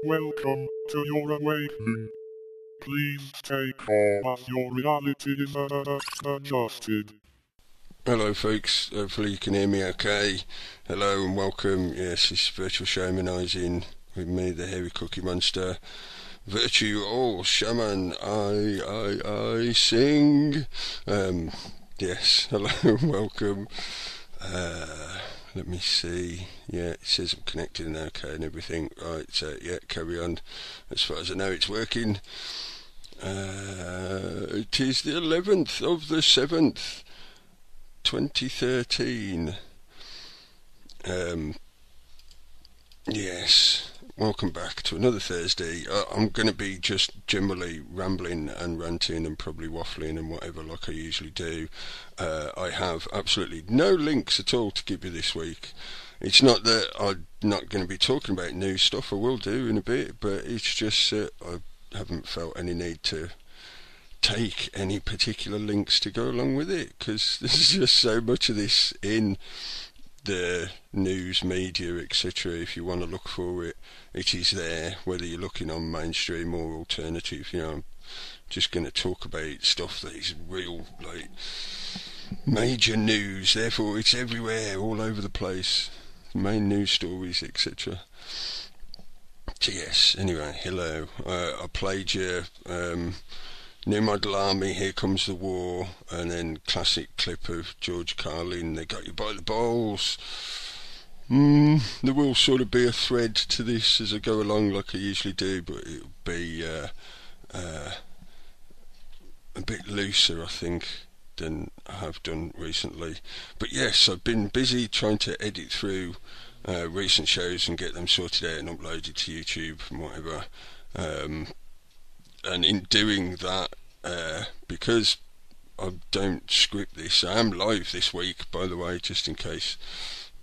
Welcome to your awakening. Please take all as your reality is adjusted. Hello folks, hopefully you can hear me okay. Hello and welcome. Yes, it's Virtual Shamanizing with me, the hairy cookie monster. Virtual Shaman, I sing. Yes, hello and welcome. Let me see. Yeah, it says I'm connected and okay and everything. Right, so yeah, carry on. As far as I know, it's working. It is the 11th of the 7th, 2013. Yes, welcome back to another Thursday. I'm going to be just generally rambling and ranting and probably waffling and whatever like I usually do. I have absolutely no links at all to give you this week. It's not that I'm not going to be talking about new stuff, I will do in a bit, but it's just I haven't felt any need to take any particular links to go along with it, because there's just so much of this in the news media, etc. If you want to look for it, it is there, whether you're looking on mainstream or alternative. I'm just going to talk about stuff that is real, like major news, therefore it's everywhere, all over the place, main news stories, etc. So yes, anyway, hello. I played you New Model Army, Here Comes the War, and then classic clip of George Carlin, They Got You by the Balls. There will sort of be a thread to this as I go along like I usually do, but it'll be a bit looser, I think, than I have done recently. But yes, I've been busy trying to edit through recent shows and get them sorted out and uploaded to YouTube and whatever. And in doing that, because I don't script this, I am live this week, by the way, just in case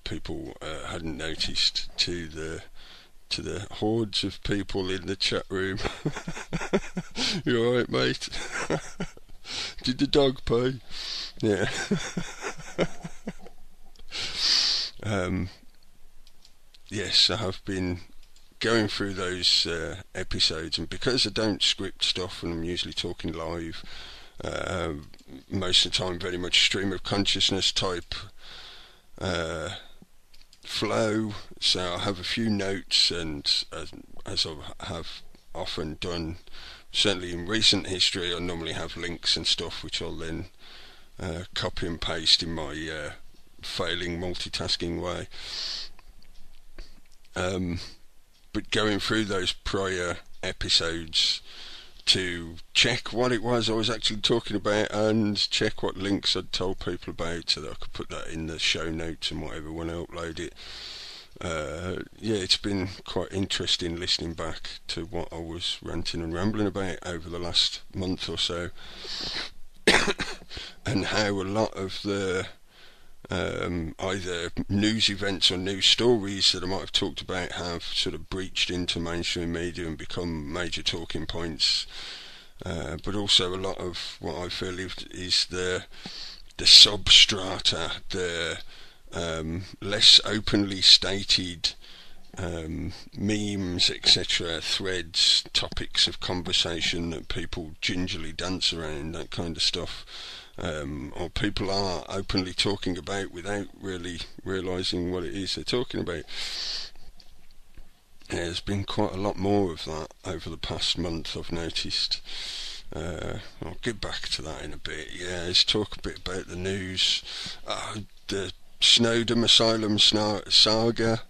people hadn't noticed, to the hordes of people in the chat room. You alright, mate? Did the dog pay? Yeah. Yes, I have been going through those episodes, and because I don't script stuff and I'm usually talking live, most of the time very much stream of consciousness type flow, so I have a few notes, and as I have often done, certainly in recent history, I normally have links and stuff which I'll then copy and paste in my failing multitasking way. But going through those prior episodes to check what it was I was actually talking about and check what links I'd told people about so that I could put that in the show notes and whatever when I upload it. Yeah, it's been quite interesting listening back to what I was ranting and rambling about over the last month or so, and how a lot of the either news events or news stories that I might have talked about have sort of breached into mainstream media and become major talking points, but also a lot of what I feel is the substrata, the less openly stated memes, etc., threads, topics of conversation that people gingerly dance around, that kind of stuff. Or people are openly talking about without really realising what it is they're talking about. Yeah, there's been quite a lot more of that over the past month, I've noticed. I'll get back to that in a bit. Yeah, let's talk a bit about the news. The Snowdon Asylum saga.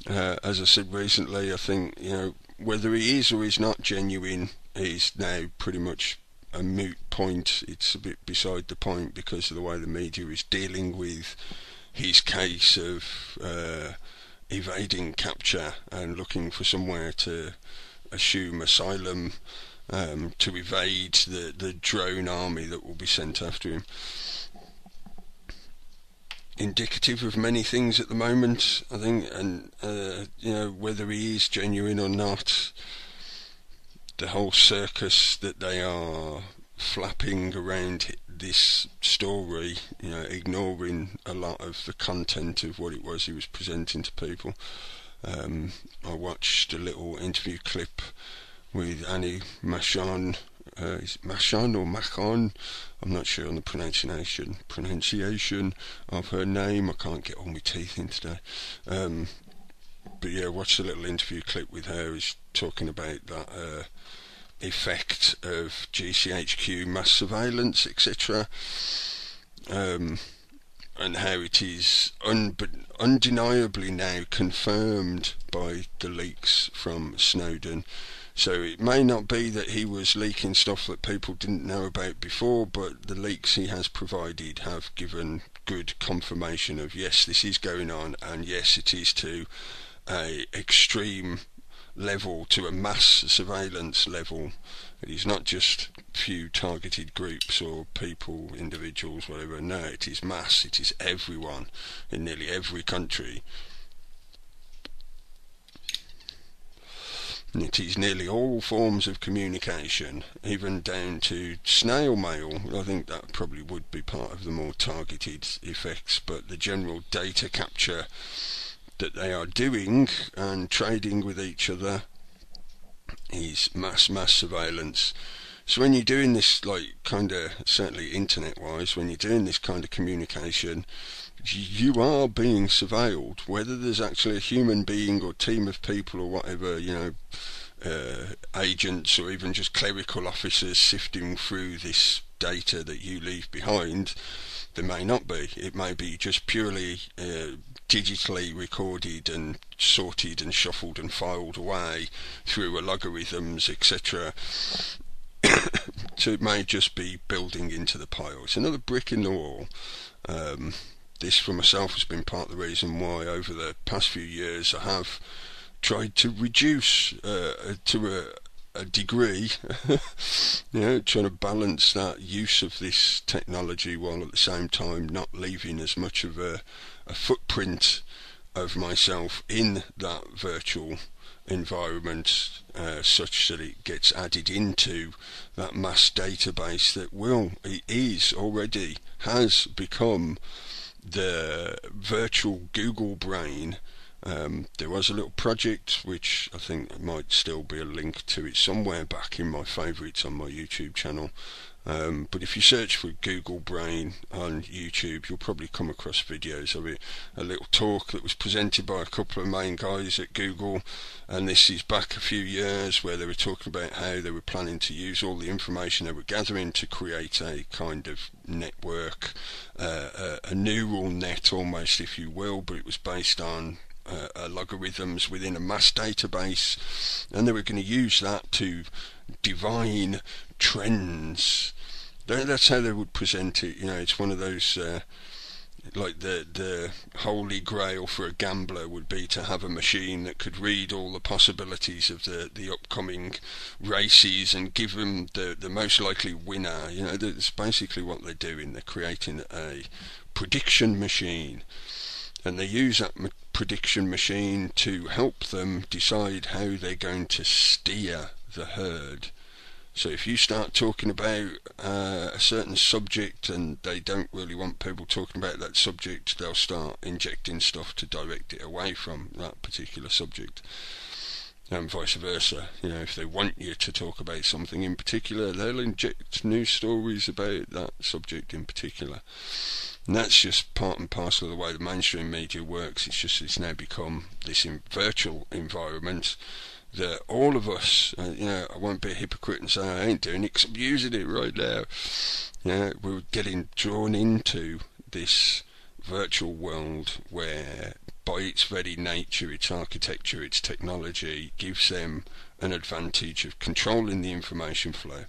As I said recently, I think, whether he is or is not genuine is now pretty much a moot point. It's a bit beside the point because of the way the media is dealing with his case of evading capture and looking for somewhere to assume asylum, to evade the drone army that will be sent after him. Indicative of many things at the moment, I think, and whether he is genuine or not, the whole circus that they are flapping around this story, ignoring a lot of the content of what it was he was presenting to people, I watched a little interview clip with Annie Machon. Is it Machon or Machon? I'm not sure on the pronunciation of her name. I can't get all my teeth in today. But yeah, watched a little interview clip with her. Is talking about that effect of GCHQ mass surveillance, etc. And how it is undeniably now confirmed by the leaks from Snowden. So it may not be that he was leaking stuff that people didn't know about before, but the leaks he has provided have given good confirmation of yes, this is going on, and yes, it is to a extreme level, to a mass surveillance level. It is not just few targeted groups or people, individuals, whatever. No, it is mass. It is everyone in nearly every country. And it is nearly all forms of communication, even down to snail mail. I think that probably would be part of the more targeted effects, but the general data capture that they are doing and trading with each other is mass surveillance. So when you're doing this, like, kind of, certainly internet wise, when you're doing this kind of communication, you are being surveilled, whether there's actually a human being or team of people or whatever, agents or even just clerical officers sifting through this data that you leave behind. There may not be. It may be just purely digitally recorded and sorted and shuffled and filed away through algorithms, etc. So it may just be building into the pile. It's another brick in the wall. This for myself has been part of the reason why over the past few years I have tried to reduce to a degree, trying to balance that use of this technology while at the same time not leaving as much of a footprint of myself in that virtual environment, such that it gets added into that mass database that has become the virtual Google brain. There was a little project which I think might still be a link to it somewhere back in my favourites on my YouTube channel, but if you search for Google Brain on YouTube, you'll probably come across videos of it. A little talk that was presented by a couple of main guys at Google, and this is back a few years, where they were talking about how they were planning to use all the information they were gathering to create a kind of network, a neural net almost, if you will, but it was based on logarithms within a mass database, and they were going to use that to divine trends. That's how they would present it. It's one of those like the holy grail for a gambler would be to have a machine that could read all the possibilities of the upcoming races and give them the most likely winner. That's basically what they're doing. They're creating a prediction machine, and they use that prediction machine to help them decide how they're going to steer the herd. So if you start talking about a certain subject and they don't really want people talking about that subject, they'll start injecting stuff to direct it away from that particular subject, and vice versa. If they want you to talk about something in particular, they'll inject news stories about that subject in particular. And that's just part and parcel of the way the mainstream media works. It's now become this virtual environment that all of us, I won't be a hypocrite and say I ain't doing it, 'cause I'm using it right now. We're getting drawn into this virtual world where, by its very nature, its architecture, its technology, gives them an advantage of controlling the information flow.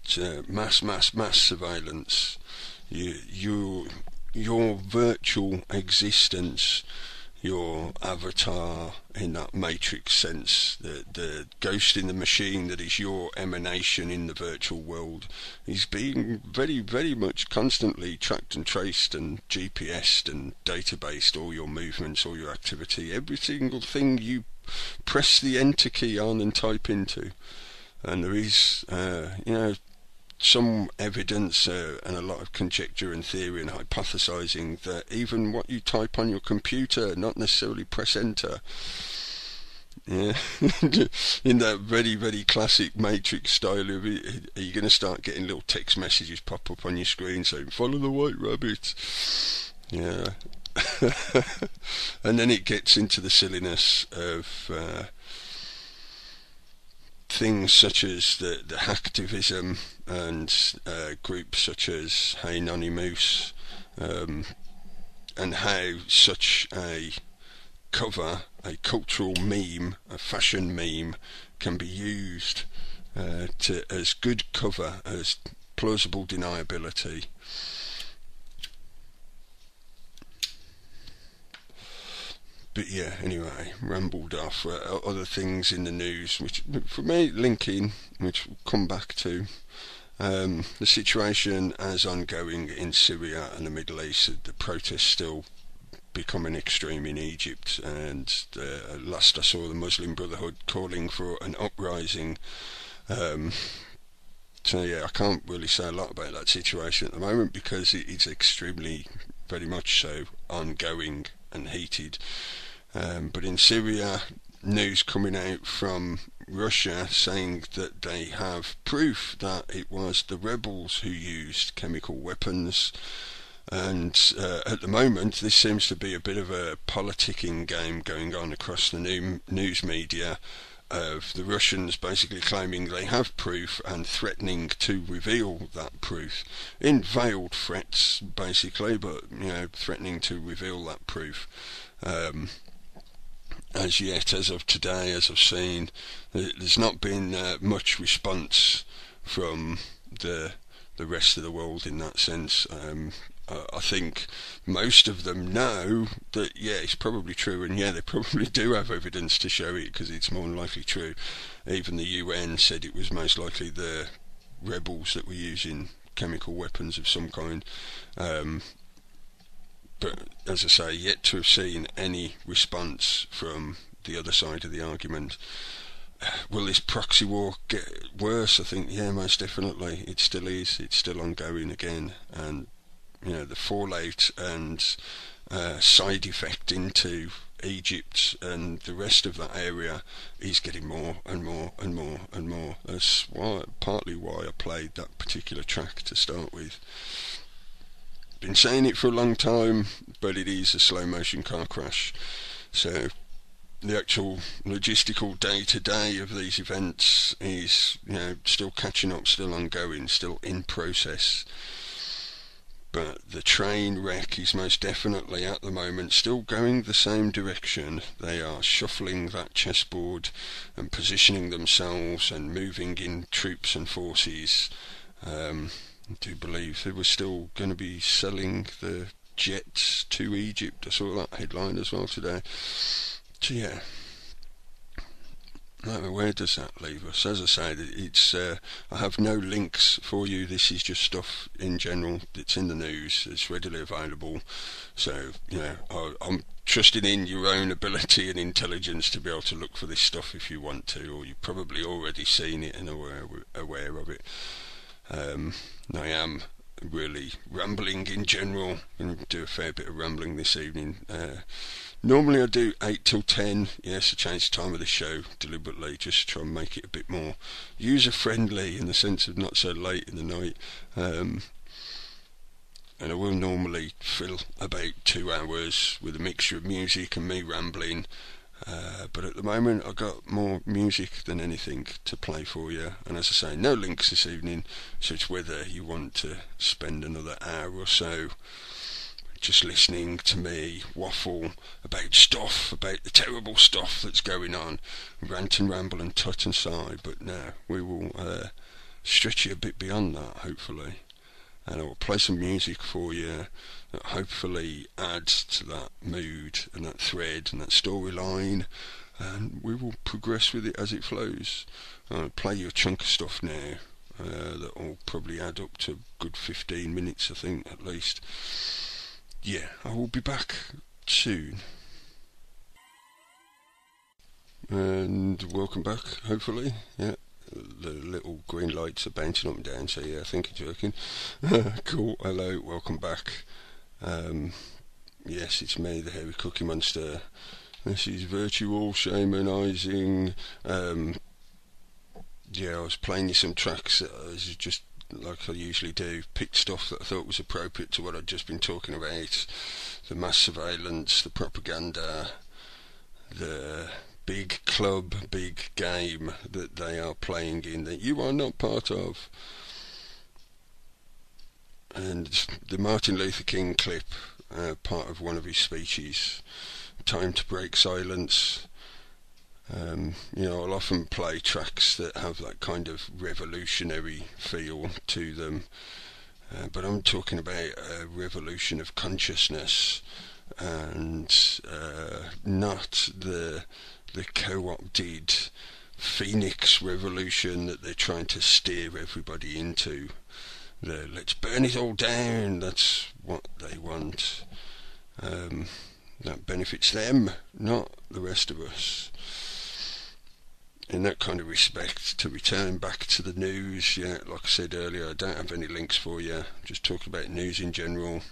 It's mass surveillance. Your virtual existence, your avatar in that matrix sense, the ghost in the machine that is your emanation in the virtual world, is being very, very much constantly tracked and traced and GPSed and databased. All your movements, all your activity, every single thing you press the enter key on and type into. And there is, some evidence and a lot of conjecture and theory and hypothesizing that even what you type on your computer, not necessarily press enter. Yeah, in that very, very classic Matrix style of it, are you going to start getting little text messages pop up on your screen saying, follow the white rabbit? Yeah. And then it gets into the silliness of things such as the hacktivism and groups such as Hey Nonny Moose, and how such a cover, a cultural meme, a fashion meme, can be used as good cover, as plausible deniability. But yeah, anyway, rambled off. Other things in the news, which for me, linking, which we'll come back to. The situation as ongoing in Syria and the Middle East, the protests still becoming extreme in Egypt, and last I saw the Muslim Brotherhood calling for an uprising. So yeah, I can't really say a lot about that situation at the moment because it's extremely, very much so, ongoing and heated. But in Syria, news coming out from Russia saying that they have proof that it was the rebels who used chemical weapons. And at the moment, this seems to be a bit of a politicking game going on across the news media, of the Russians basically claiming they have proof and threatening to reveal that proof in veiled threats, basically, but threatening to reveal that proof. As yet, as of today, as I've seen, there's not been much response from the rest of the world in that sense. I think most of them know that, yeah, it's probably true, and yeah, they probably do have evidence to show it because it's more than likely true. Even the UN said it was most likely the rebels that were using chemical weapons of some kind. But as I say, yet to have seen any response from the other side of the argument. Will this proxy war get worse? I think, yeah, most definitely. It still is. It's still ongoing again. And, the fallout and side effect into Egypt and the rest of that area is getting more and more and more and more. That's partly why I played that particular track to start with. Been saying it for a long time, but it is a slow motion car crash. So the actual logistical day-to-day of these events is, still catching up, still ongoing, still in process. But the train wreck is most definitely at the moment still going the same direction. They are shuffling that chessboard and positioning themselves and moving in troops and forces. I do believe they were still going to be selling the jets to Egypt. I saw that headline as well today. So yeah, where does that leave us? As I say, it's I have no links for you. This is just stuff in general. It's in the news. It's readily available. So I'm trusting in your own ability and intelligence to be able to look for this stuff if you want to, or you've probably already seen it and aware of it. I am really rambling in general. I'm going to do a fair bit of rambling this evening. Normally I do 8 till 10. Yes, I changed the time of the show deliberately just to try and make it a bit more user friendly in the sense of not so late in the night. And I will normally fill about 2 hours with a mixture of music and me rambling. But at the moment I've got more music than anything to play for you, and as I say, no links this evening, so it's whether you want to spend another hour or so just listening to me waffle about stuff, about the terrible stuff that's going on, rant and ramble and tut and sigh. But no, we will stretch it a bit beyond that, hopefully, and I will play some music for you that hopefully adds to that mood and that thread and that storyline, and we will progress with it as it flows. I'll play you a chunk of stuff now that will probably add up to a good 15 minutes, I think, at least. Yeah, I will be back soon. And welcome back, hopefully. Yeah, the little green lights are bouncing up and down, so yeah, I think you're joking. Cool, hello, welcome back. Yes, it's me, the Hairy Cookie Monster. This is Virtual Shamanizing. Yeah, I was playing you some tracks. This is just like I usually do, picked stuff that I thought was appropriate to what I'd just been talking about. The mass surveillance, the propaganda, the big club, big game that they are playing in that you are not part of. And the Martin Luther King clip, part of one of his speeches, Time to Break Silence. I'll often play tracks that have that kind of revolutionary feel to them, but I'm talking about a revolution of consciousness, and not the co-opted Phoenix revolution that they're trying to steer everybody into. Let's burn it all down, that's what they want. That benefits them, not the rest of us. In that kind of respect, to return back to the news, yeah, like I said earlier, I don't have any links for you, just talking about news in general.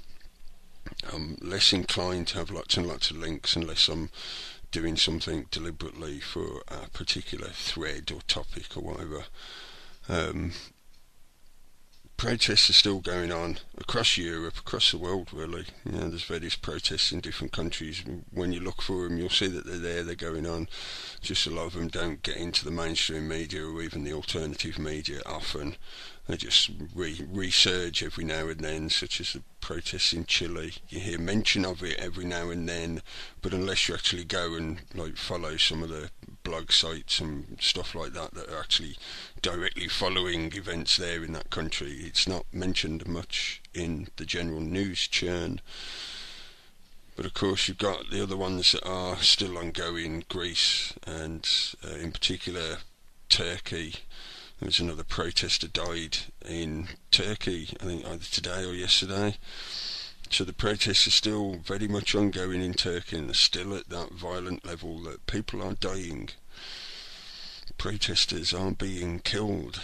I'm less inclined to have lots and lots of links unless I'm doing something deliberately for a particular thread or topic or whatever. Protests are still going on across Europe, across the world really. There's various protests in different countries. When you look for them, you'll see that they're going on. Just a lot of them don't get into the mainstream media or even the alternative media often. They just resurge every now and then, such as the protests in Chile. You hear mention of it every now and then, but unless you actually go and follow some of the blog sites and stuff like that are actually directly following events there in that country, it's not mentioned much in the general news churn. But of course you've got the other ones that are still ongoing, Greece and in particular Turkey. There was another protester died in Turkey, I think either today or yesterday. So the protests are still very much ongoing in Turkey, and they're still at that violent level that people are dying. Protesters are being killed.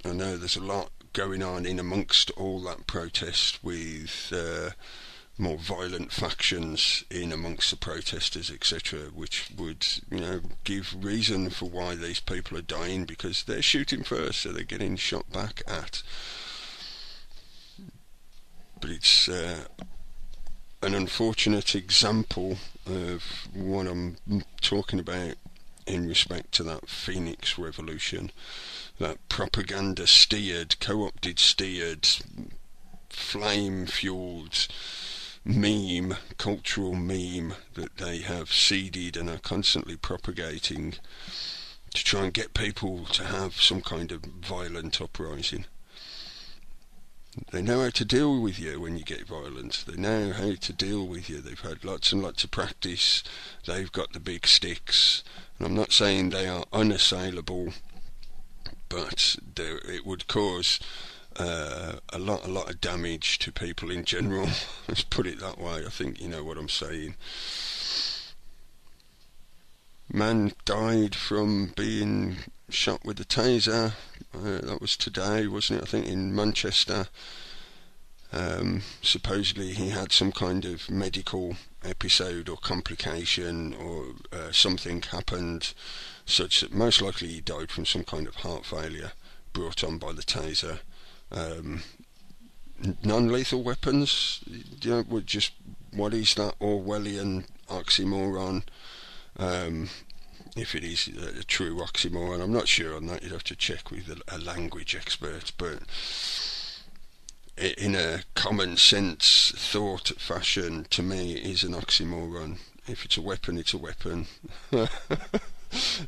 I know there's a lot going on in amongst all that protest with more violent factions in amongst the protesters, etc., which would, give reason for why these people are dying, because they're shooting first, so they're getting shot back at. But it's an unfortunate example of what I'm talking about in respect to that Phoenix revolution, that propaganda steered, co-opted steered, flame-fueled cultural meme that they have seeded and are constantly propagating to try and get people to have some kind of violent uprising. They know how to deal with you when you get violent. They know how to deal with you. They've had lots and lots of practice. They've got the big sticks. And I'm not saying they are unassailable, but it would cause a lot of damage to people in general. Let's put it that way. I think you know what I'm saying. Man died from being shot with a taser. That was today, wasn't it? I think in Manchester. Supposedly he had some kind of medical episode or complication, or something happened such that most likely he died from some kind of heart failure brought on by the taser. Non-lethal weapons, what is that Orwellian oxymoron? If it is a true oxymoron, I'm not sure on that. You'd have to check with a language expert, but in a common sense thought fashion, to me it is an oxymoron. If it's a weapon, it's a weapon.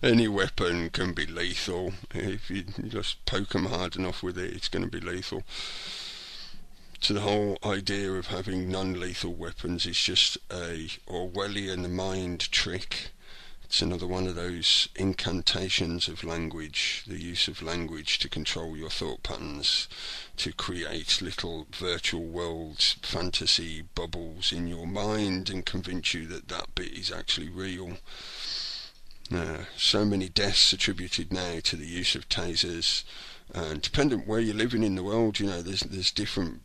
Any weapon can be lethal. If you just poke them hard enough with it, it's going to be lethal. So the whole idea of having non-lethal weapons is just a Orwellian mind trick. It's another one of those incantations of language, the use of language to control your thought patterns, to create little virtual worlds, fantasy bubbles in your mind and convince you that that bit is actually real. So many deaths attributed now to the use of tasers, and dependent where you're living in the world, you know, there's different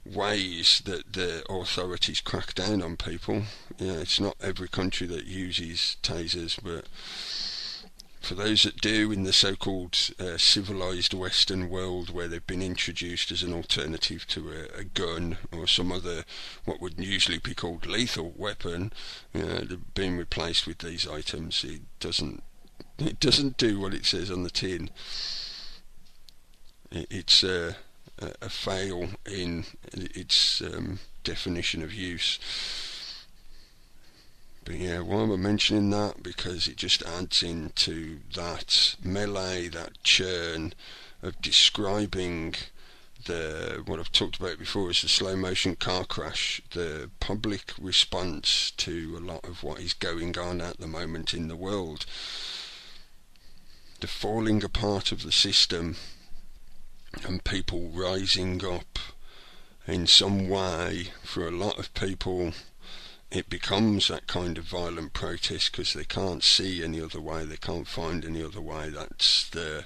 ways that the authorities crack down on people. You know, it's not every country that uses tasers, but for those that do, in the so-called civilized Western world, where they've been introduced as an alternative to a gun or some other, what would usually be called lethal weapon, you know, they've been replaced with these items. It doesn't do what it says on the tin. It's a fail in its definition of use. But yeah, why am I mentioning that? Because it just adds into that melee, that churn of describing what I've talked about before as the slow motion car crash, the public response to a lot of what is going on at the moment in the world, the falling apart of the system, and people rising up in some way. For a lot of people, it becomes that kind of violent protest because they can't see any other way, they can't find any other way. That's the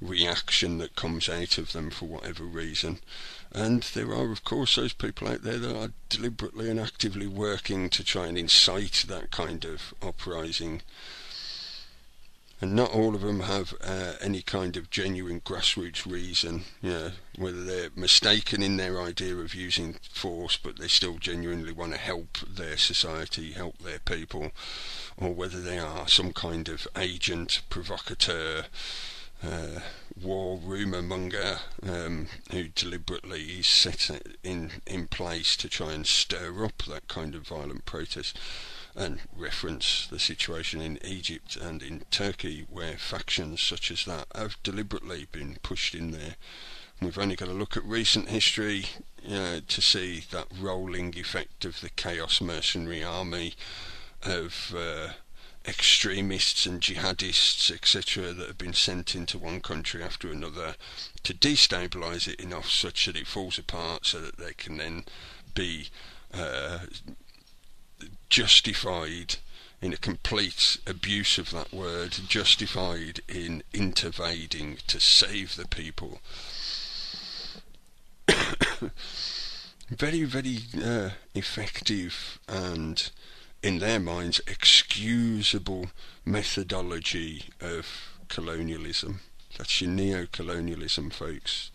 reaction that comes out of them for whatever reason. And there are, of course, those people out there that are deliberately and actively working to try and incite that kind of uprising. And not all of them have any kind of genuine grassroots reason, you know, whether they're mistaken in their idea of using force, but they still genuinely want to help their society, help their people, or whether they are some kind of agent, provocateur, war rumour monger, who deliberately is set in place to try and stir up that kind of violent protest. And reference the situation in Egypt and in Turkey, where factions such as that have deliberately been pushed in there. And we've only got to look at recent history to see that rolling effect of the chaos mercenary army of extremists and jihadists, etc., that have been sent into one country after another to destabilise it enough such that it falls apart, so that they can then be justified, in a complete abuse of that word, justified in intervading to save the people. Very, very effective and, in their minds, excusable methodology of colonialism. That's your neo-colonialism, folks.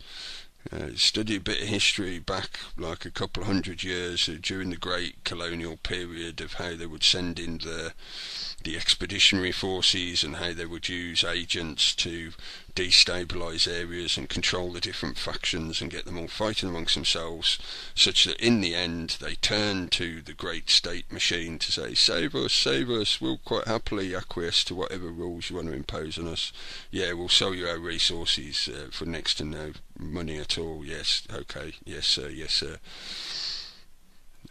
Study a bit of history back like a couple of 100 years during the great colonial period, of how they would send in the expeditionary forces and how they would use agents to destabilise areas and control the different factions and get them all fighting amongst themselves, such that in the end they turned to the great state machine to say, save us, we'll quite happily acquiesce to whatever rules you want to impose on us. Yeah, we'll sell you our resources for next to no money at all. Yes, okay, yes sir.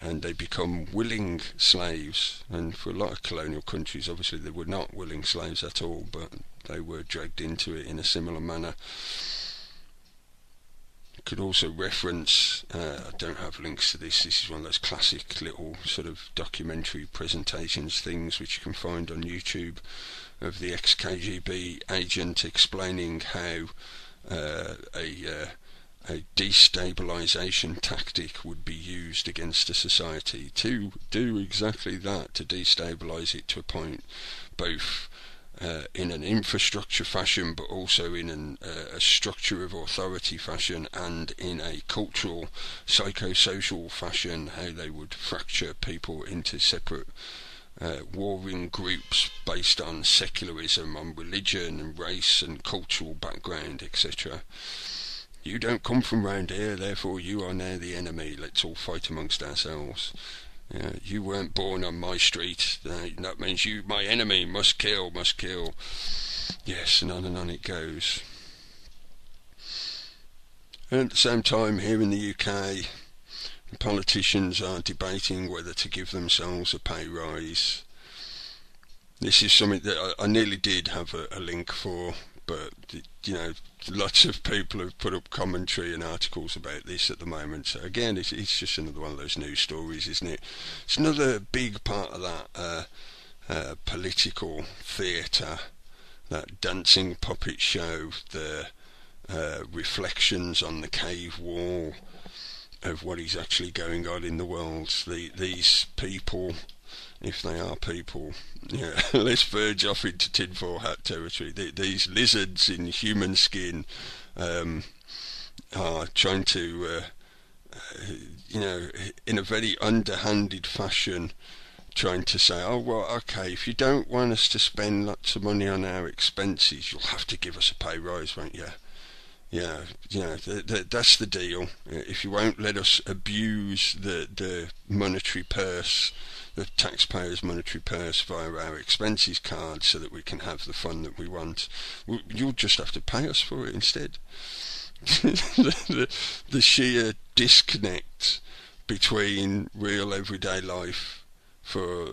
And they become willing slaves. And for a lot of colonial countries, obviously they were not willing slaves at all, but they were dragged into it in a similar manner. Could also reference, I don't have links to this is one of those classic little sort of documentary presentations things which you can find on YouTube, of the ex-KGB agent explaining how a destabilisation tactic would be used against a society to do exactly that, to destabilise it to a point, both in an infrastructure fashion, but also in a structure of authority fashion, and in a cultural, psychosocial fashion, how they would fracture people into separate warring groups based on secularism, on religion and race and cultural background, etc. You don't come from round here, therefore you are now the enemy. Let's all fight amongst ourselves. You weren't born on my street. That means you, my enemy, must kill. Yes, and on it goes. And at the same time, here in the UK, the politicians are debating whether to give themselves a pay rise. This is something that I nearly did have a link for, but lots of people have put up commentary and articles about this at the moment. So again, it's just another one of those news stories, isn't it? It's another big part of that political theatre, that dancing puppet show, the reflections on the cave wall of what is actually going on in the world. These people, if they are people, yeah, let's verge off into tinfoil hat territory. These lizards in human skin are trying to, in a very underhanded fashion, trying to say, oh, well, okay, if you don't want us to spend lots of money on our expenses, you'll have to give us a pay rise, won't you? Yeah, that's the deal. If you won't let us abuse the monetary purse, the taxpayers' monetary purse via our expenses card so that we can have the fun that we want, you'll just have to pay us for it instead. the sheer disconnect between real everyday life for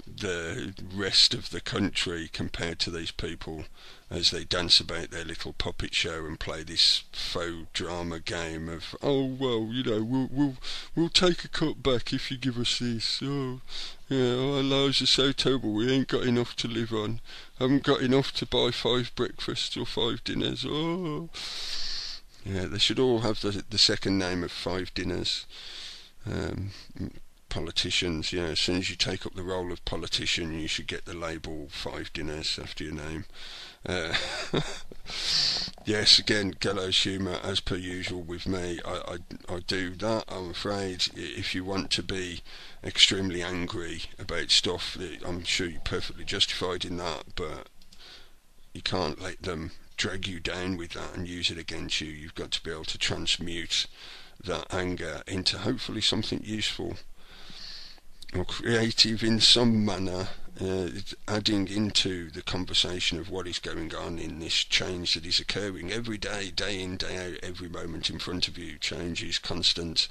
the rest of the country compared to these people as they dance about their little puppet show and play this faux drama game of, oh well, we'll take a cut back if you give us this. Oh yeah, our lives are so terrible, we ain't got enough to live on, haven't got enough to buy 5 breakfasts or 5 dinners. Oh yeah, they should all have the second name of 5 dinners. Politicians, as soon as you take up the role of politician, you should get the label 5 dinners after your name. Yes, again, gallows humour as per usual with me. I do that, I'm afraid. If you want to be extremely angry about stuff, I'm sure you're perfectly justified in that, but you can't let them drag you down with that and use it against you. You've got to be able to transmute that anger into hopefully something useful or creative in some manner, adding into the conversation of what is going on in this change that is occurring every day, day in, day out, every moment in front of you. Change is constant.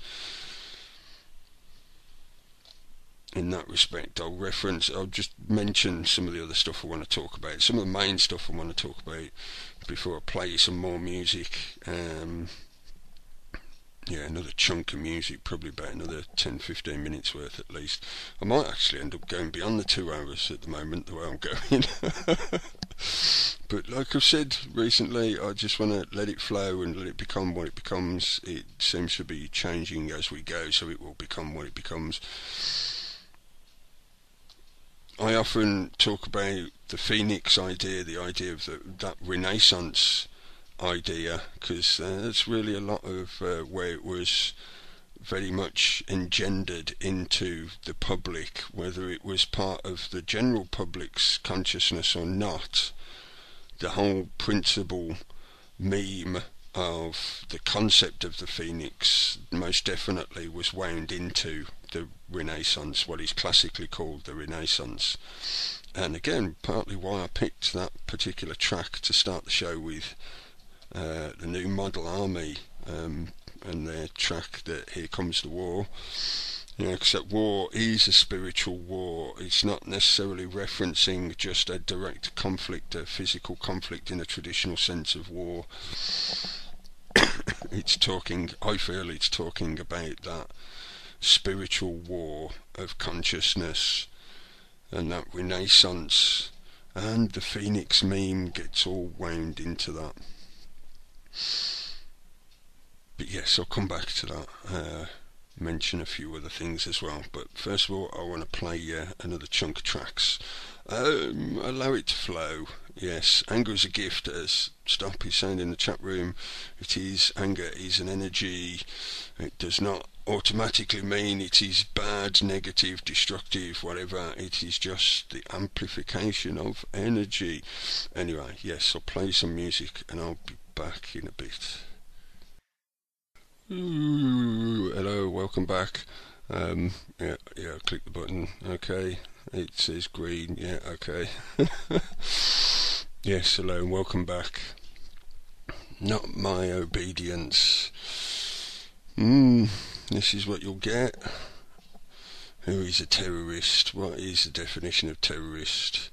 In that respect, I'll just mention some of the other stuff I want to talk about, some of the main stuff I want to talk about before I play some more music. Another chunk of music, probably about another 10-15 minutes worth at least. I might actually end up going beyond the 2 hours at the moment, the way I'm going. But like I've said recently, I just want to let it flow and let it become what it becomes. It seems to be changing as we go, so it will become what it becomes. I often talk about the phoenix idea, the idea of that Renaissance idea, because that's really a lot of where it was very much engendered into the public, whether it was part of the general public's consciousness or not. The whole principle meme of the concept of the phoenix most definitely was wound into the Renaissance, what is classically called the Renaissance. And again, partly why I picked that particular track to start the show with, the New Model Army and their track that Here Comes the War. Except war is a spiritual war. It's not necessarily referencing just a direct conflict, a physical conflict in a traditional sense of war. I feel it's talking about that spiritual war of consciousness and that Renaissance, and the Phoenix meme gets all wound into that. But yes, I'll come back to that, mention a few other things as well. But first of all, I want to play another chunk of tracks. Allow it to flow. Yes, anger is a gift, as Stop is saying in the chat room. It is. Anger is an energy. It does not automatically mean it is bad, negative, destructive, whatever. It is just the amplification of energy. Anyway, yes, I'll play some music and I'll be back in a bit. Ooh, hello, welcome back. Yeah, click the button. Okay, it says green. Yeah, okay. Yes, hello and welcome back. Not my obedience. This is what you'll get. Who is a terrorist? What is the definition of terrorist?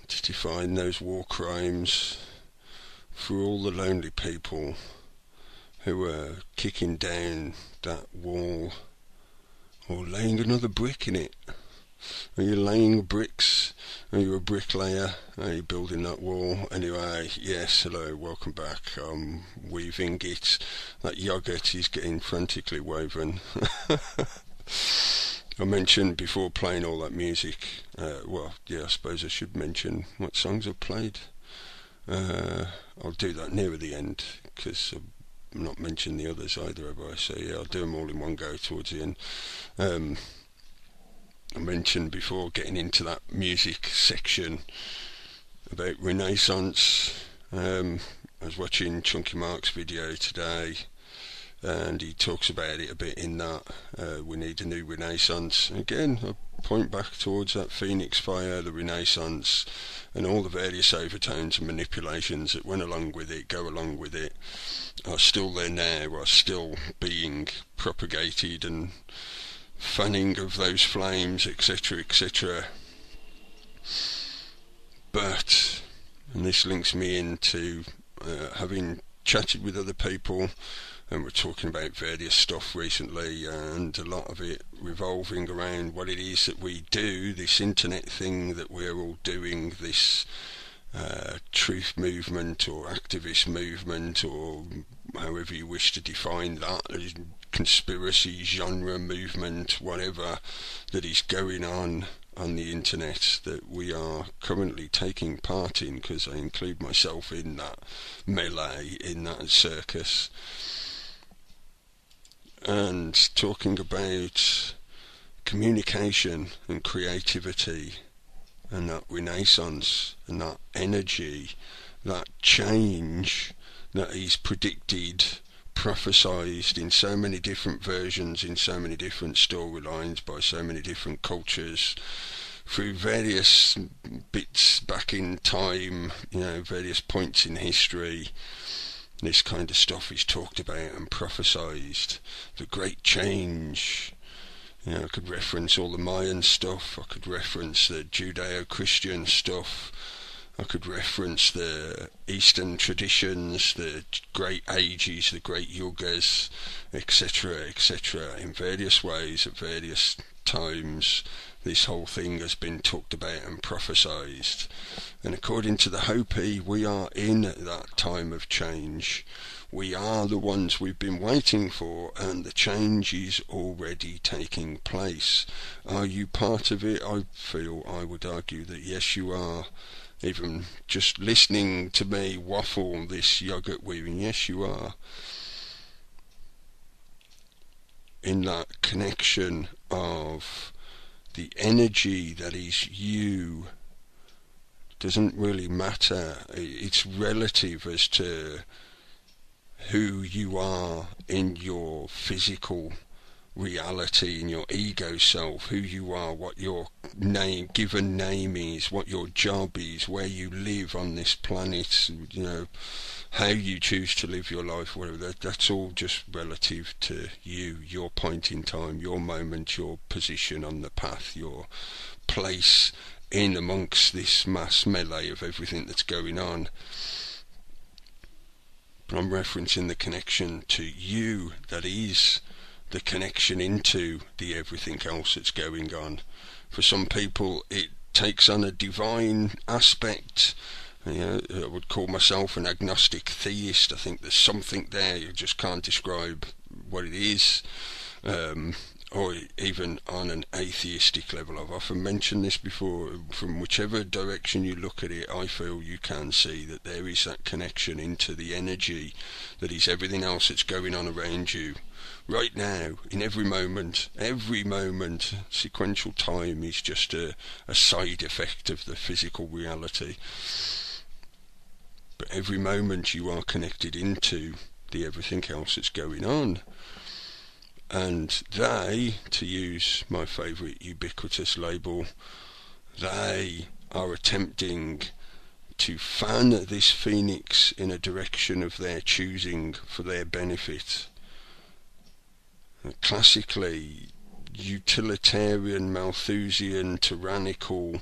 To define those war crimes for all the lonely people who are kicking down that wall or laying another brick in it. Are you laying bricks? Are you a bricklayer? Are you building that wall? Anyway, yes, hello, welcome back. I'm weaving it. That yogurt is getting frantically woven. I mentioned before playing all that music, I suppose I should mention what songs I've played. I'll do that nearer the end, because I've not mentioned the others either, have I? So yeah, I'll do them all in one go towards the end. I mentioned before getting into that music section about Renaissance. I was watching Chunky Mark's video today, and he talks about it a bit in that we need a new Renaissance. Again, I point back towards that Phoenix fire, the Renaissance, and all the various overtones and manipulations that went along with it, go along with it, are still there now, are still being propagated, and fanning of those flames, etc., etc. But, and this links me into having chatted with other people, and we're talking about various stuff recently, and a lot of it revolving around what it is that we do, this internet thing that we're all doing, this truth movement or activist movement, or however you wish to define that, conspiracy genre movement, whatever that is going on the internet that we are currently taking part in, because I include myself in that melee, in that circus. And talking about communication and creativity and that renaissance and that energy, that change that is predicted, prophesized in so many different versions, in so many different storylines, by so many different cultures, through various bits back in time, various points in history. This kind of stuff is talked about and prophesized. The great change. I could reference all the Mayan stuff. I could reference the Judeo-Christian stuff. I could reference the Eastern traditions, the great ages, the great yugas, etc., etc. In various ways, at various times, this whole thing has been talked about and prophesized. And according to the Hopi, we are in that time of change. We are the ones we've been waiting for, and the change is already taking place. Are you part of it? I would argue that yes, you are. Even just listening to me waffle this yogurt weaving, yes, you are. In that connection of the energy that is you, doesn't really matter. It's relative as to who you are in your physical reality, in your ego self, who you are, what your given name is, what your job is, where you live on this planet, how you choose to live your life, whatever. That's all just relative to you, your point in time, your moment, your position on the path, your place in amongst this mass melee of everything that's going on. But I'm referencing the connection to you that is the connection into the everything else that's going on. For some people it takes on a divine aspect. I would call myself an agnostic theist. I think there's something there, you just can't describe what it is. Or even on an atheistic level. I've often mentioned this before. From whichever direction you look at it, I feel you can see that there is that connection into the energy that is everything else that's going on around you right now, in every moment. Sequential time is just a side effect of the physical reality. But every moment you are connected into the everything else that's going on. And they, to use my favourite ubiquitous label, they are attempting to fan this phoenix in a direction of their choosing for their benefit. Classically, utilitarian, Malthusian, tyrannical,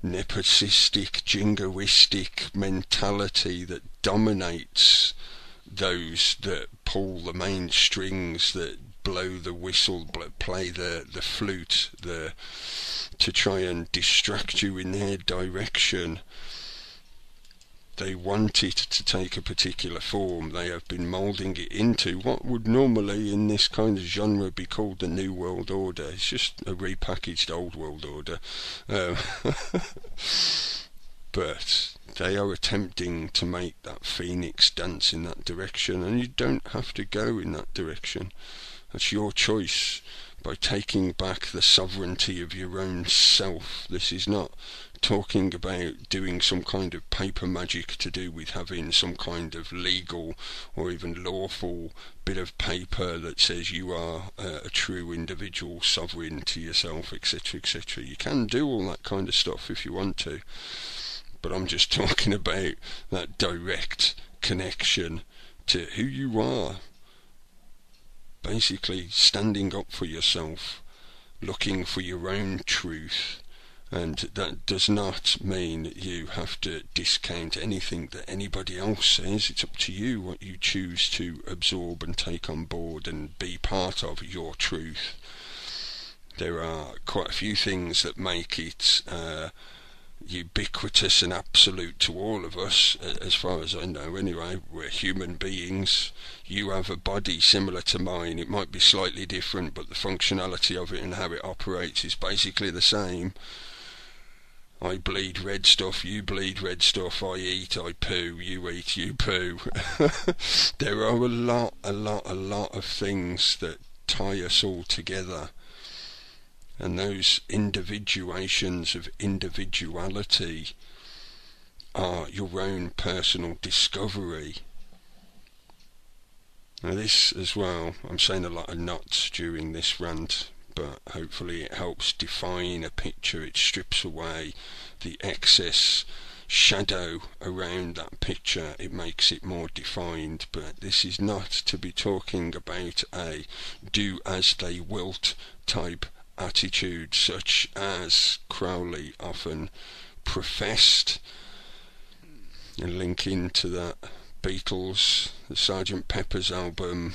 nepotistic, jingoistic mentality that dominates those that pull the main strings, that blow the whistle, play the flute, to try and distract you in their direction. They want it to take a particular form. They have been moulding it into what would normally in this kind of genre be called the New World Order. It's just a repackaged Old World Order. But they are attempting to make that phoenix dance in that direction, and you don't have to go in that direction. That's your choice. By taking back the sovereignty of your own self. This is not talking about doing some kind of paper magic to do with having some kind of legal or even lawful bit of paper that says you are a true individual, sovereign to yourself, etc., etc. You can do all that kind of stuff if you want to, but I'm just talking about that direct connection to who you are. Basically standing up for yourself, looking for your own truth, and that does not mean that you have to discount anything that anybody else says. It's up to you what you choose to absorb and take on board and be part of your truth. There are quite a few things that make it ubiquitous and absolute to all of us, as far as I know anyway. We're human beings. You have a body similar to mine. It might be slightly different, but the functionality of it and how it operates is basically the same. I bleed red stuff, you bleed red stuff, I eat, I poo, you eat, you poo. There are a lot of things that tie us all together. And those individuations of individuality are your own personal discovery. Now this as well, I'm saying a lot of knots during this rant, but hopefully it helps define a picture. It strips away the excess shadow around that picture. It makes it more defined. But this is not to be talking about a do as they wilt type attitude such as Crowley often professed, and linking to that Beatles, the Sgt. Pepper's album,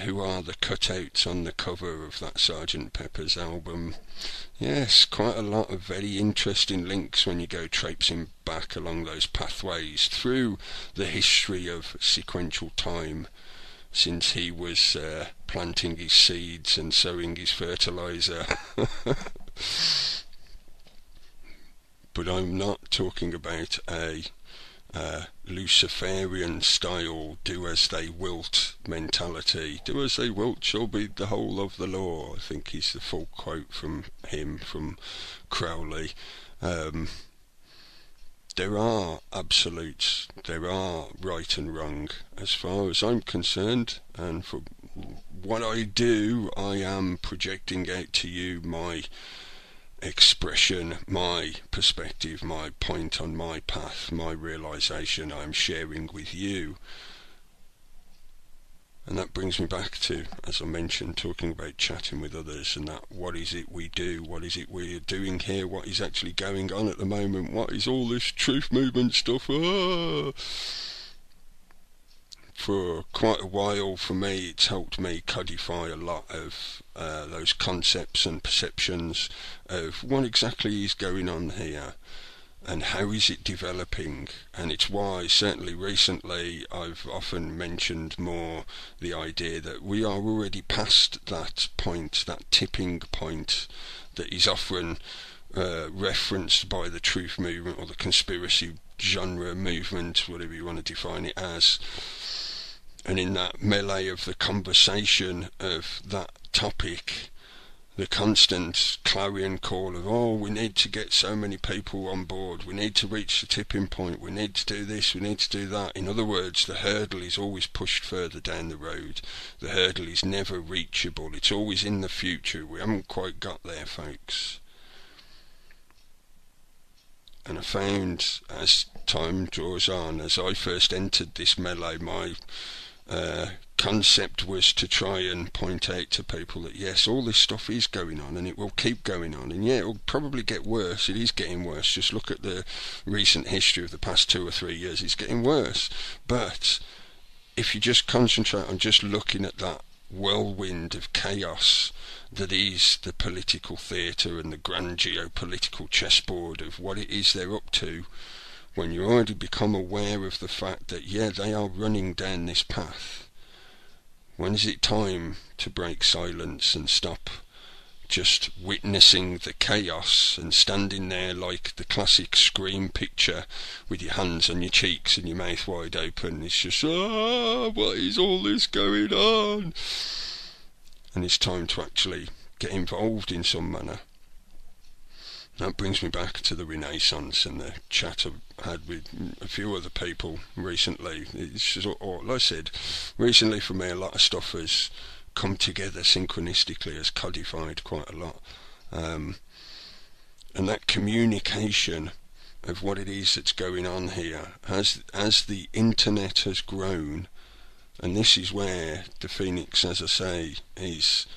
who are the cutouts on the cover of that Sgt. Pepper's album. Yes, quite a lot of very interesting links when you go traipsing back along those pathways through the history of sequential time, since he was planting his seeds and sowing his fertilizer. But I'm not talking about a Luciferian style do as they wilt mentality. Do as they wilt shall be the whole of the law, I think is the full quote from him, from Crowley. There are absolutes, there are right and wrong as far as I'm concerned, and for what I do, I am projecting out to you my expression, my perspective, my point on my path, my realisation I'm sharing with you. And that brings me back to, as I mentioned, talking about chatting with others, and that what is it we do, what is it we're doing here, what is actually going on at the moment, what is all this truth movement stuff. For quite a while, for me, it's helped me codify a lot of those concepts and perceptions of what exactly is going on here and how is it developing. And it's why certainly recently I've often mentioned more the idea that we are already past that point, that tipping point that is often referenced by the truth movement or the conspiracy genre movement, whatever you want to define it as. And in that melee of the conversation of that topic, the constant clarion call of, oh, we need to get so many people on board, we need to reach the tipping point, we need to do this, we need to do that. In other words, the hurdle is always pushed further down the road. The hurdle is never reachable. It's always in the future. We haven't quite got there, folks. And I found, as time draws on, as I first entered this melee, my concept was to try and point out to people that yes, all this stuff is going on and it will keep going on, and yeah, it will probably get worse. It is getting worse. Just look at the recent history of the past 2 or 3 years. It's getting worse. But if you just concentrate on just looking at that whirlwind of chaos that is the political theatre and the grand geopolitical chessboard of what it is they're up to, when you already become aware of the fact that, yeah, they are running down this path, when is it time to break silence and stop just witnessing the chaos and standing there like the classic Scream picture with your hands on your cheeks and your mouth wide open? It's just, what is all this going on? And it's time to actually get involved in some manner. That brings me back to the Renaissance and the chat I've had with a few other people recently. It's just, or like I said, recently for me a lot of stuff has come together synchronistically, has codified quite a lot. And that communication of what it is that's going on here, as the internet has grown, and this is where the Phoenix, as I say, is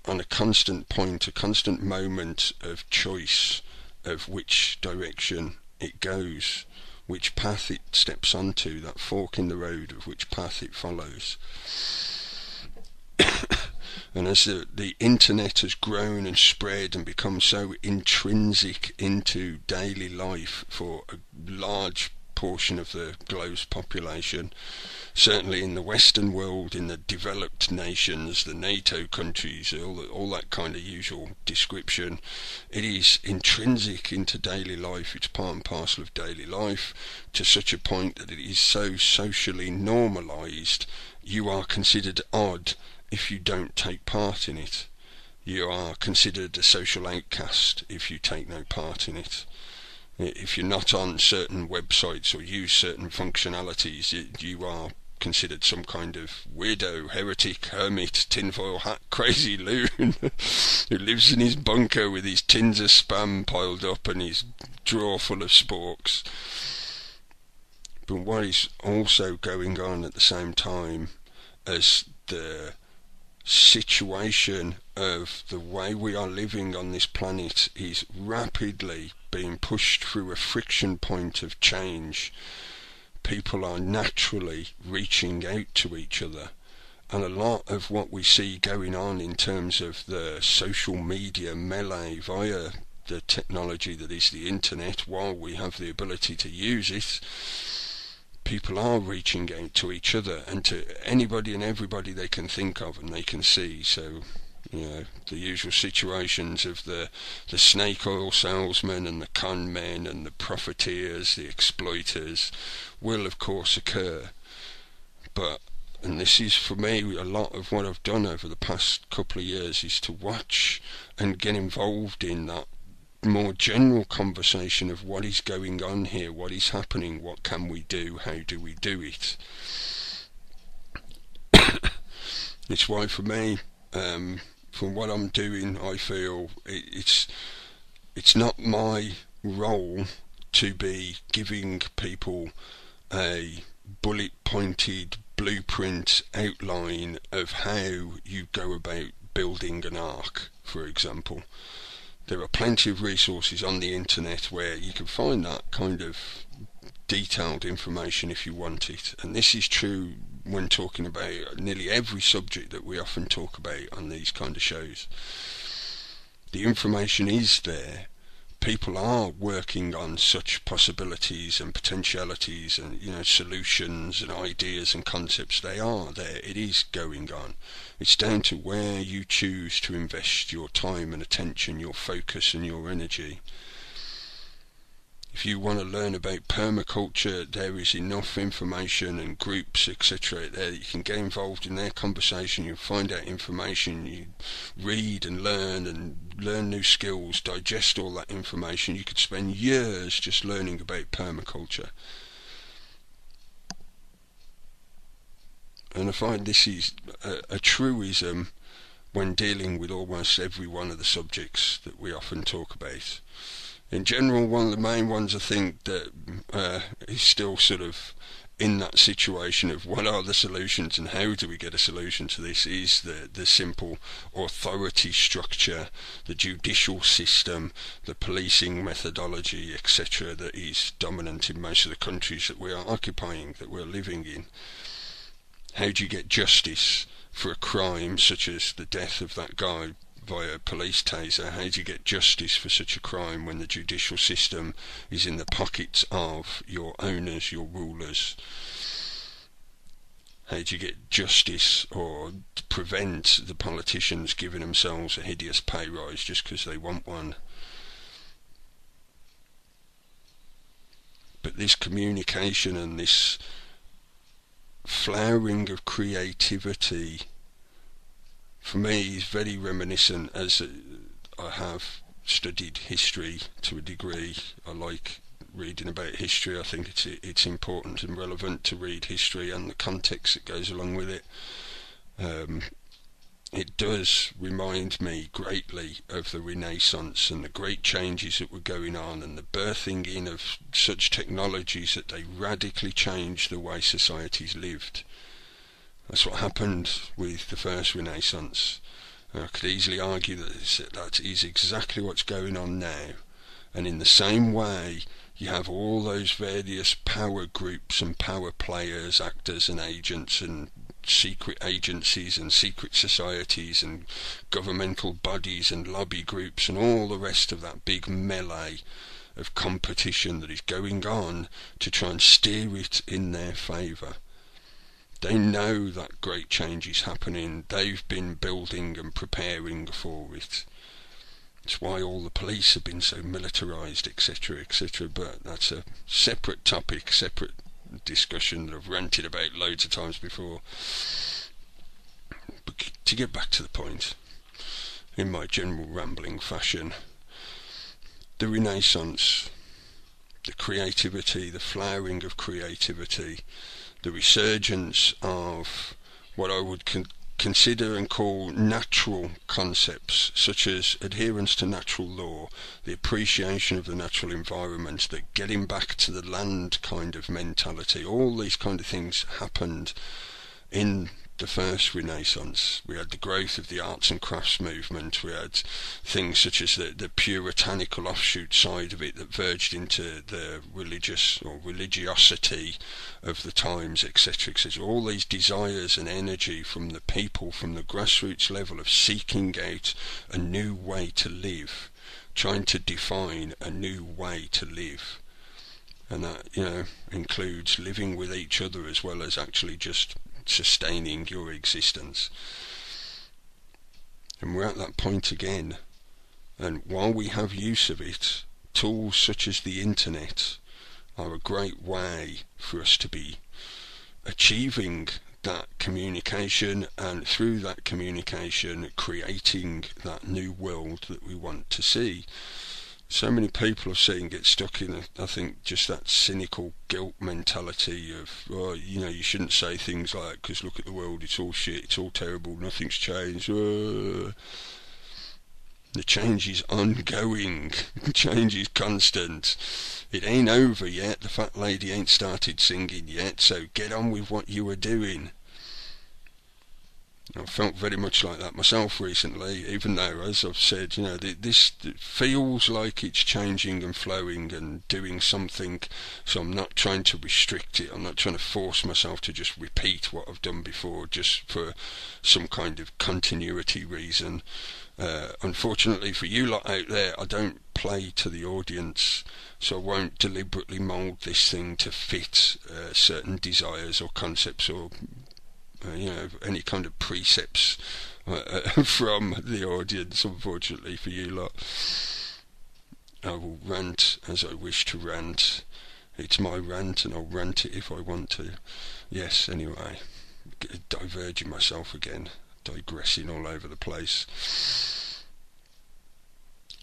on a constant point, a constant moment of choice of which direction it goes, which path it steps onto, that fork in the road of which path it follows. And as the internet has grown and spread and become so intrinsic into daily life for a large portion of the globe's population, certainly in the Western world, in the developed nations, the NATO countries, all that kind of usual description, it is intrinsic into daily life. It's part and parcel of daily life, to such a point that it is so socially normalised, you are considered odd if you don't take part in it. You are considered a social outcast if you take no part in it. If you're not on certain websites or use certain functionalities, you are considered some kind of weirdo, heretic, hermit, tinfoil hat, crazy loon who lives in his bunker with his tins of spam piled up and his drawer full of sporks. But what is also going on at the same time as the situation of the way we are living on this planet is rapidly being pushed through a friction point of change, people are naturally reaching out to each other. And a lot of what we see going on in terms of the social media melee via the technology that is the internet, while we have the ability to use it, people are reaching out to each other and to anybody and everybody they can think of and they can see. So, you know, the usual situations of the snake oil salesmen and the con men and the profiteers, the exploiters, will of course occur. But, and this is for me a lot of what I've done over the past couple of years, is to watch and get involved in that more general conversation of what is going on here, what is happening, what can we do, how do we do it. It's why for me, from what I'm doing, I feel it's not my role to be giving people a bullet pointed blueprint outline of how you go about building an ark, for example. There are plenty of resources on the internet where you can find that kind of detailed information if you want it. And this is true when talking about nearly every subject that we often talk about on these kind of shows. The information is there. People are working on such possibilities and potentialities and, you know, solutions and ideas and concepts. They are there. It is going on. It's down to where you choose to invest your time and attention, your focus and your energy. If you want to learn about permaculture, there is enough information and groups, etc. there that you can get involved in their conversation. You find out information, you read and learn new skills, digest all that information. You could spend years just learning about permaculture. And I find this is a truism when dealing with almost every one of the subjects that we often talk about. In general, one of the main ones I think that is still sort of in that situation of what are the solutions and how do we get a solution to this is the simple authority structure, the judicial system, the policing methodology, etc. that is dominant in most of the countries that we are occupying, that we're living in. How do you get justice for a crime such as the death of that guy via police taser? How do you get justice for such a crime when the judicial system is in the pockets of your owners, your rulers? How do you get justice or prevent the politicians giving themselves a hideous pay rise just because they want one? But this communication and this flowering of creativity, for me, is very reminiscent, as I have studied history to a degree. I like reading about history. I think it's important and relevant to read history and the context that goes along with it. It does remind me greatly of the Renaissance and the great changes that were going on, and the birthing in of such technologies that they radically changed the way societies lived. That's what happened with the first Renaissance. I could easily argue that is exactly what's going on now. And in the same way, you have all those various power groups and power players, actors and agents, and secret agencies and secret societies and governmental bodies and lobby groups and all the rest of that big melee of competition that is going on to try and steer it in their favour. They know that great change is happening. They've been building and preparing for it. It's why all the police have been so militarised, etc., etc. But that's a separate topic, separate discussion that I've ranted about loads of times before. But to get back to the point, in my general rambling fashion, the Renaissance, the creativity, the flowering of creativity, the resurgence of what I would consider and call natural concepts, such as adherence to natural law, the appreciation of the natural environment, the getting back to the land kind of mentality. All these kind of things happened in the first Renaissance. We had the growth of the arts and crafts movement. We had things such as the puritanical offshoot side of it that verged into the religious or religiosity of the times, etc., etc. All these desires and energy from the people, from the grassroots level of seeking out a new way to live, trying to define a new way to live. And that, includes living with each other as well as actually just sustaining your existence. And we're at that point again. And while we have use of it, tools such as the internet are a great way for us to be achieving that communication, and through that communication creating that new world that we want to see. So many people I've seen get stuck in, I think, just that cynical guilt mentality of, you shouldn't say things like that because look at the world, it's all shit, it's all terrible, nothing's changed. The change is ongoing, change is constant. It ain't over yet, the fat lady ain't started singing yet, so get on with what you were doing. I felt very much like that myself recently, even though, as I've said, this feels like it's changing and flowing and doing something, so I'm not trying to restrict it. I'm not trying to force myself to just repeat what I've done before just for some kind of continuity reason. Unfortunately for you lot out there, I don't play to the audience, so I won't deliberately mould this thing to fit certain desires or concepts or any kind of precepts from the audience. Unfortunately for you lot, I will rant as I wish to rant. It's my rant and I'll rant it if I want to. Yes, anyway, diverging myself again, digressing all over the place.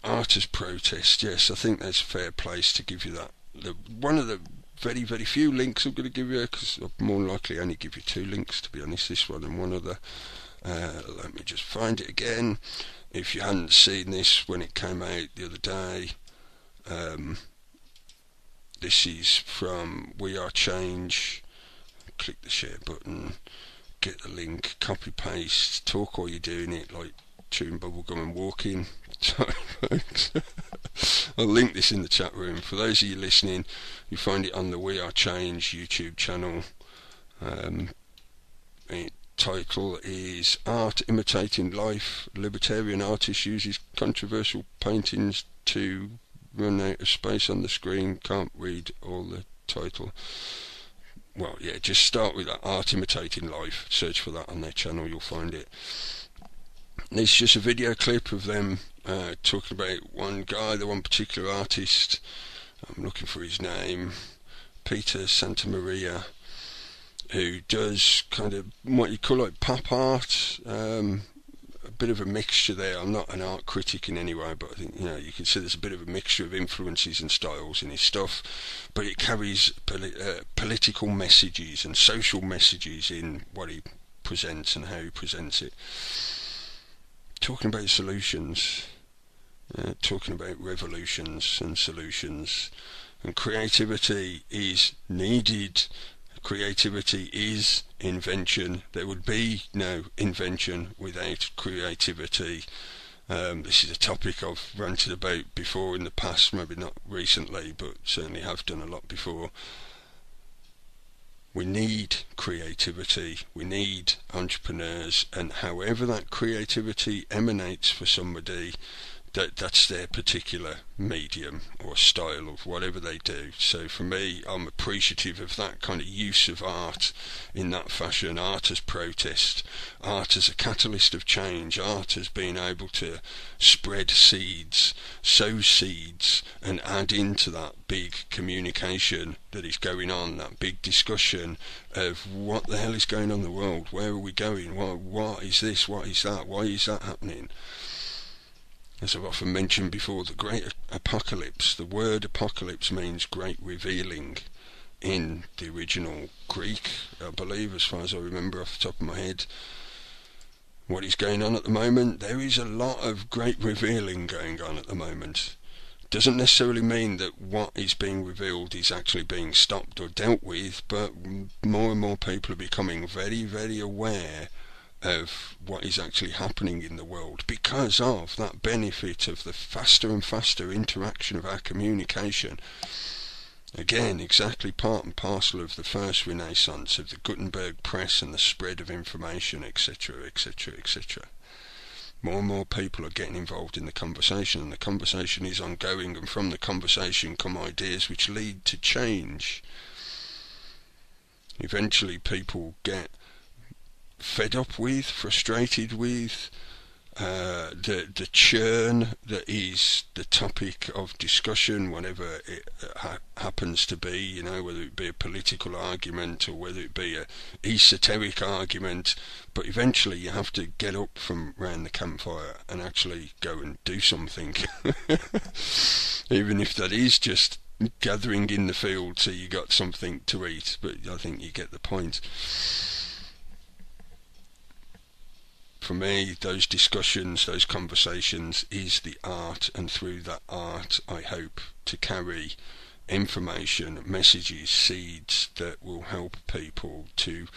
Art as protest, yes, I think there's a fair place to give you that. One of the very, very few links I'm going to give you, because I'll more likely only give you 2 links, to be honest, this one and one other. Let me just find it again. If you hadn't seen this when it came out the other day, this is from We Are Change. Click the share button, get the link, copy paste, talk while you're doing it, like chewing bubblegum and walking. So, folks, I'll link this in the chat room. For those of you listening, you find it on the We Are Change YouTube channel. It title is Art Imitating Life. Libertarian artist uses controversial paintings to run out of space on the screen. Can't read all the title. Well, yeah, just start with that, Art Imitating Life. Search for that on their channel, you'll find it. And it's just a video clip of them talking about one guy, the one particular artist. I'm looking for his name, Peter Santamaria, who does kind of what you call like pop art, a bit of a mixture there. I'm not an art critic in any way, but I think, you know, you can see there's a bit of a mixture of influences and styles in his stuff, but it carries political messages and social messages in what he presents and how he presents it. Talking about solutions, talking about revolutions and solutions, and creativity is needed. Creativity is invention. There would be no invention without creativity. This is a topic I've ranted about before in the past, maybe not recently, but certainly have done a lot before. We need creativity, we need entrepreneurs, and however that creativity emanates for somebody, that's their particular medium or style of whatever they do. So for me, I'm appreciative of that kind of use of art in that fashion. Art as protest, art as a catalyst of change, art as being able to spread seeds, sow seeds, and add into that big communication that is going on, that big discussion of what the hell is going on in the world, where are we going, what is this, what is that, why is that happening? As I've often mentioned before, the great apocalypse, the word apocalypse means great revealing in the original Greek, I believe, as far as I remember off the top of my head. What is going on at the moment? There is a lot of great revealing going on at the moment. Doesn't necessarily mean that what is being revealed is actually being stopped or dealt with, but more and more people are becoming very, very aware of what is actually happening in the world because of that benefit of the faster and faster interaction of our communication. Again, exactly part and parcel of the first Renaissance, of the Gutenberg press and the spread of information, etc., etc., etc. More and more people are getting involved in the conversation, and the conversation is ongoing, and from the conversation come ideas which lead to change. Eventually people get fed up with, frustrated with the churn that is the topic of discussion, whatever it happens to be, you know, whether it be a political argument or whether it be a esoteric argument. But eventually you have to get up from round the campfire and actually go and do something, even if that is just gathering in the field so you got something to eat. But I think you get the point. For me, those discussions, those conversations is the art, and through that art I hope to carry information, messages, seeds that will help people to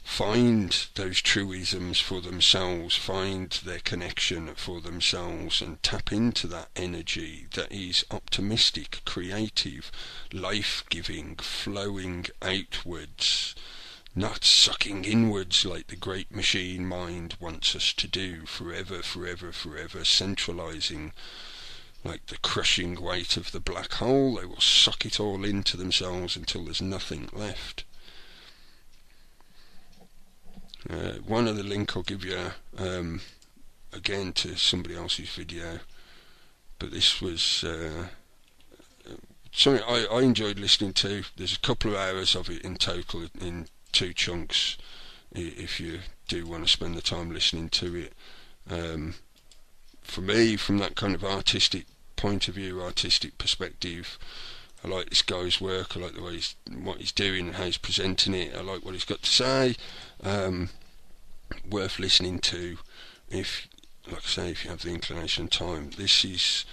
find those truisms for themselves, find their connection for themselves, and tap into that energy that is optimistic, creative, life-giving, flowing outwards, not sucking inwards like the great machine mind wants us to do, forever, forever, forever, centralizing like the crushing weight of the black hole. They will suck it all into themselves until there's nothing left. One other link I'll give you, again to somebody else's video, but this was something I enjoyed listening to. There's a couple of hours of it in total, in 2 chunks, if you do want to spend the time listening to it. For me, from that kind of artistic point of view, artistic perspective, I like this guy's work. I like the way what he's doing and how he's presenting it. I like what he's got to say. Worth listening to, if, like I say, if you have the inclination and time. This is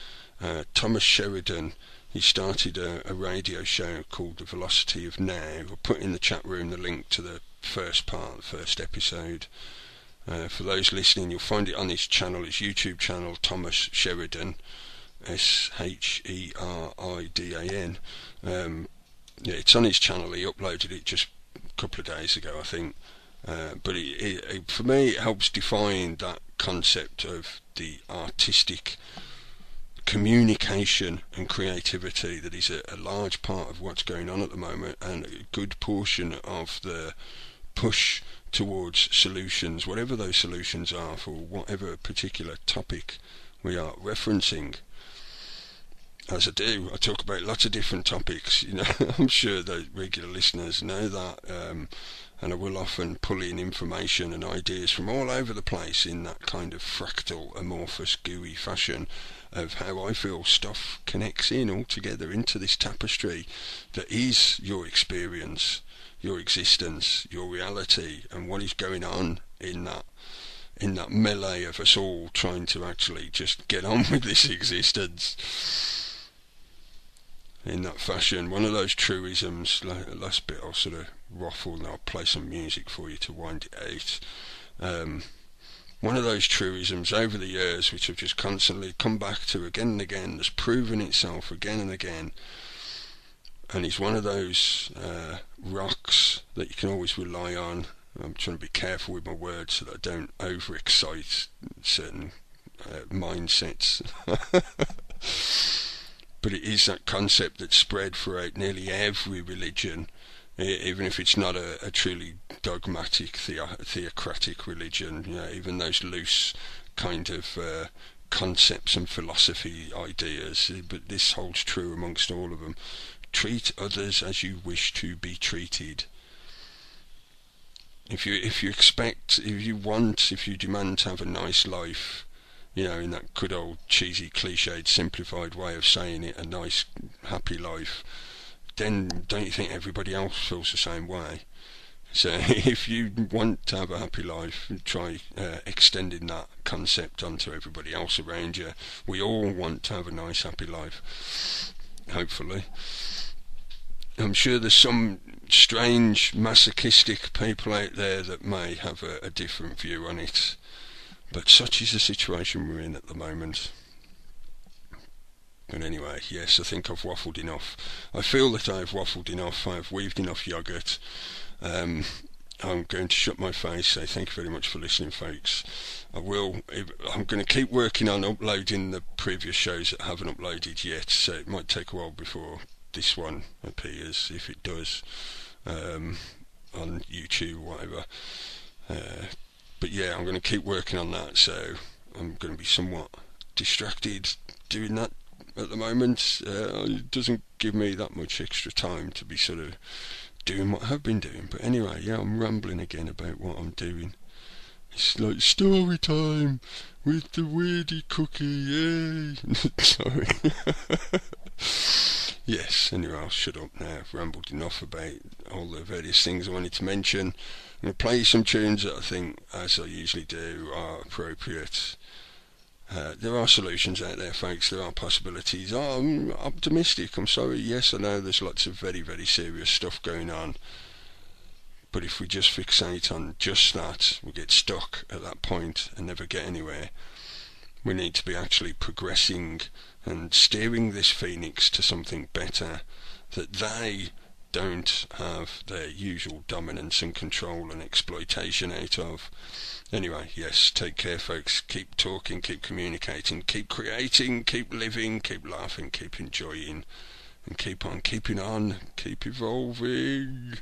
Thomas Sheridan. He started a radio show called The Velocity of Now. I'll put in the chat room the link to the first part, the first episode. For those listening, you'll find it on his channel, his YouTube channel, Thomas Sheridan, Sheridan. Yeah, it's on his channel. He uploaded it just a couple of days ago, I think. But for me, it helps define that concept of the artistic communication and creativity that is a large part of what's going on at the moment, and a good portion of the push towards solutions, whatever those solutions are for whatever particular topic we are referencing. As I do, I talk about lots of different topics, I'm sure the regular listeners know that, and I will often pull in information and ideas from all over the place in that kind of fractal, amorphous, gooey fashion of how I feel stuff connects in all together into this tapestry that is your experience, your existence, your reality, and what is going on in that melee of us all trying to actually just get on with this existence. In that fashion, one of those truisms, last bit I'll sort of waffle and I'll play some music for you to wind it out. One of those truisms over the years, which I've just constantly come back to again and again, has proven itself again and again, and is one of those rocks that you can always rely on. I'm trying to be careful with my words so that I don't overexcite certain mindsets. But it is that concept that's spread throughout nearly every religion, even if it's not a truly dogmatic, theocratic religion. Even those loose kind of concepts and philosophy ideas, but this holds true amongst all of them. Treat others as you wish to be treated. If you demand to have a nice life, in that good old cheesy, cliched, simplified way of saying it, a nice, happy life, then don't you think everybody else feels the same way? So if you want to have a happy life, try extending that concept onto everybody else around you. We all want to have a nice, happy life, hopefully. I'm sure there's some strange, masochistic people out there that may have a different view on it. But such is the situation we're in at the moment. But anyway, yes, I think I've waffled enough. I feel that I've waffled enough. I've weaved enough yoghurt. I'm going to shut my face, say thank you very much for listening, folks. I'm going to keep working on uploading the previous shows that I haven't uploaded yet, so it might take a while before this one appears, if it does, on YouTube or whatever. But yeah, I'm going to keep working on that, so I'm going to be somewhat distracted doing that at the moment. It doesn't give me that much extra time to be sort of doing what I have been doing. But anyway, yeah, I'm rambling again about what I'm doing. It's like story time with the weirdy cookie, yay! Sorry. Yes, anyway, I'll shut up now. I've rambled enough about all the various things I wanted to mention. I'm going to play some tunes that I think, as I usually do, are appropriate. There are solutions out there, folks. There are possibilities. I'm optimistic. I'm sorry. Yes, I know there's lots of very, very serious stuff going on. But if we just fixate on just that, we get stuck at that point and never get anywhere. We need to be actually progressing and steering this phoenix to something better, that they don't have their usual dominance and control and exploitation out of. Anyway, yes, take care, folks. Keep talking, keep communicating, keep creating, keep living, keep laughing, keep enjoying, and keep on keeping on, keep evolving.